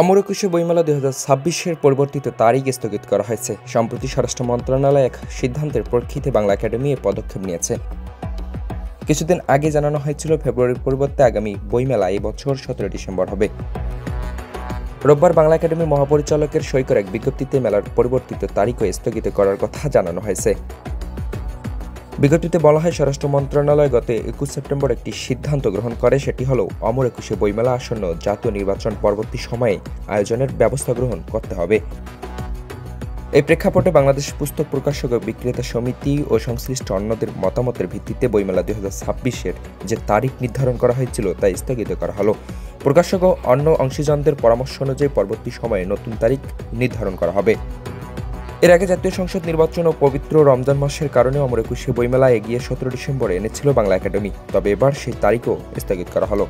অমর একুশে বইমেলা 2026-এর পরিবর্তিত তারিখ স্থগিত করা হয়েছে। সম্প্রতি স্বরাষ্ট্র মন্ত্রণালয় এক সিদ্ধান্তের প্রেক্ষিতে বাংলা একাডেমি এ পদক্ষেপ নিয়েছে। কিছুদিন আগে জানানো হয়েছিল ফেব্রুয়ারির পরিবর্তে আগামী বইমেলা এই বছর 17 ডিসেম্বর হবে। রোববার বাংলা একাডেমির মহাপরিচালকের সই করা এক বিজ্ঞপ্তিতে মেলার পরিবর্তিত তারিখও স্থগিত করার কথা জানানো হয়েছে। বিজ্ঞপ্তিতে বলা হয়, স্বরাষ্ট্র মন্ত্রণালয় গত 21 সেপ্টেম্বর একটি সিদ্ধান্ত গ্রহণ করে। সেটি হল অমর একুশে বইমেলা আসন্ন জাতীয় নির্বাচন পরবর্তী সময়ে আয়োজনের ব্যবস্থা গ্রহণ করতে হবে। এই প্রেক্ষাপটে বাংলাদেশ পুস্তক প্রকাশক ও বিক্রেতা সমিতি ও সংশ্লিষ্ট অন্যদের মতামতের ভিত্তিতে বইমেলা 2026-এর যে তারিখ নির্ধারণ করা হয়েছিল তা স্থগিত করা হলো। প্রকাশক ও অন্য অংশীজনদের পরামর্শ অনুযায়ী পরবর্তী সময়ে নতুন তারিখ নির্ধারণ করা হবে। এর আগে জাতীয় সংসদ নির্বাচন ও পবিত্র রমজান মাসের কারণে অমর একুশে বইমেলা এগিয়ে 17 ডিসেম্বরে এনেছিল বাংলা একাডেমি। তবে এবার সেই তারিখও স্থগিত করা হলো।